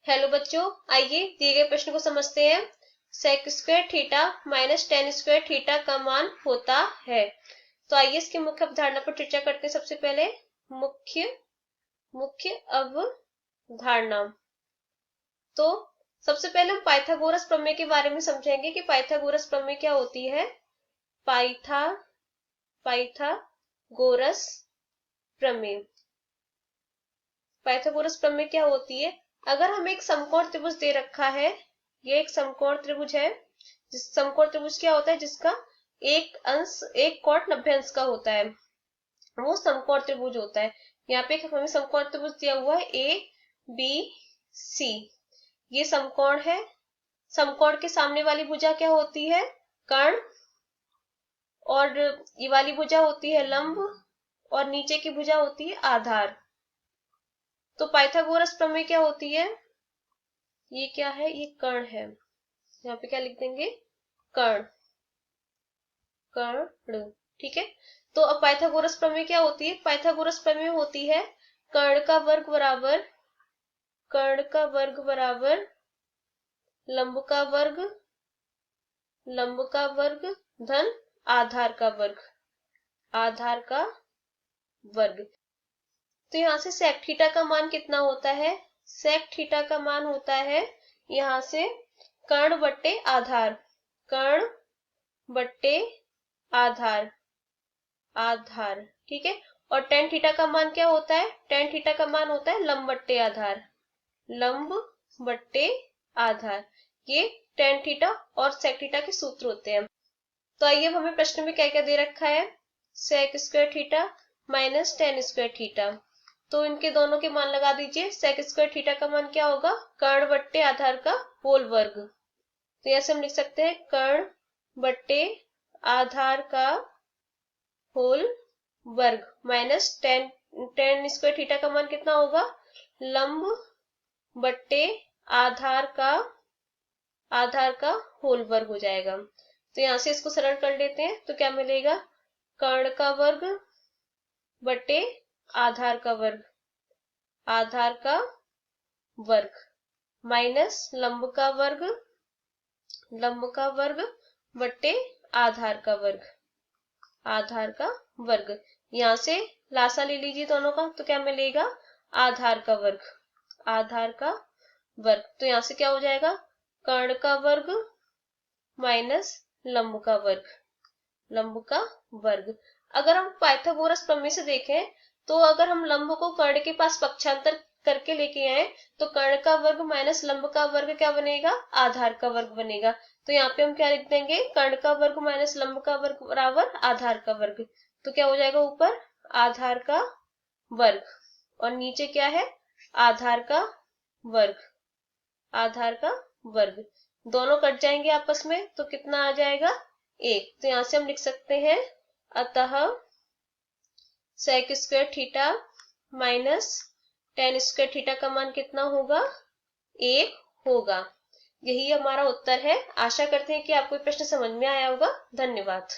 Hello बच्चों, आइए दिए गए प्रश्न को समझते हैं। Sec square theta minus tan square theta का मान होता है। तो आइए इसकी मुख्य अवधारणा पर चर्चा करते हैं। सबसे पहले मुख्य अवधारणा। तो सबसे पहले हम पाइथागोरस प्रमेय के बारे में समझेंगे कि पाइथागोरस प्रमेय क्या होती है। पाइथागोरस प्रमेय पाइथागोरस प्रमेय क्या होती है। अगर हमें एक समकोण त्रिभुज दे रखा है, ये एक समकोण त्रिभुज है। जिस समकोण त्रिभुज क्या होता है, जिसका एक कोण 90 अंश का होता है, वो समकोण त्रिभुज होता है। यहाँ पे हमें समकोण त्रिभुज दिया हुआ है ए बी सी, ये समकोण है। समकोण के सामने वाली भुजा क्या होती है, कर्ण, और ये वाली भुजा होती है लंब, और नीचे की भुजा होती है आधार। तो पाइथागोरस प्रमेय क्या होती है, ये क्या है, ये कर्ण है। यहाँ पे क्या लिख देंगे, कर्ण, ठीक है। तो अब पाइथागोरस प्रमेय क्या होती है। पाइथागोरस प्रमेय होती है कर्ण का वर्ग बराबर लंब का वर्ग धन आधार का वर्ग। तो यहाँ से सेक थीटा का मान कितना होता है, सेक थीटा का मान होता है यहाँ से कर्ण बट्टे आधार, ठीक है। और टेन थीटा का मान क्या होता है, टेन थीटा का मान होता है लंब बट्टे आधार। ये टेन थीटा और सेक थीटा के सूत्र होते हैं। तो आइए अब हमें प्रश्न में क्या क्या दे रखा है, sec square theta minus tan square theta. तो इनके दोनों के मान लगा दीजिए। सेक स्क्वायर थीटा का मान क्या होगा, कर्ण बट्टे आधार का होल वर्ग। तो ऐसे हम लिख सकते हैं कर्ण बट्टे आधार का होल वर्ग माइनस टेन स्क्वायर थीटा का मान कितना होगा, लंब बट्टे आधार का होल वर्ग हो जाएगा। तो यहां से इसको सरल कर लेते हैं। तो क्या मिलेगा, कर्ण का वर्ग बट्टे आधार का वर्ग माइनस लंब का वर्ग बट्टे आधार का वर्ग। यहां से लासा ले लीजिए दोनों का, तो क्या मिलेगा, आधार का वर्ग। तो यहां से क्या हो जाएगा, कर्ण का वर्ग माइनस लंब का वर्ग। अगर हम पाइथागोरस प्रमेय से देखें, तो अगर हम लंब को कर्ण के पास पक्षांतर करके लेके आए, तो कर्ण का वर्ग माइनस लंब का वर्ग क्या बनेगा, आधार का वर्ग बनेगा। तो यहाँ पे हम क्या लिख देंगे, कर्ण का वर्ग माइनस लंब का वर्ग बराबर आधार का वर्ग। तो क्या हो जाएगा, ऊपर आधार का वर्ग और नीचे क्या है, आधार का वर्ग। दोनों कट जाएंगे आपस में, तो कितना आ जाएगा, एक। तो यहां से हम लिख सकते हैं, अतः sec square theta minus tan square theta का मान कितना होगा, एक होगा। यही हमारा उत्तर है। आशा करते हैं कि आपको प्रश्न समझ में आया होगा। धन्यवाद।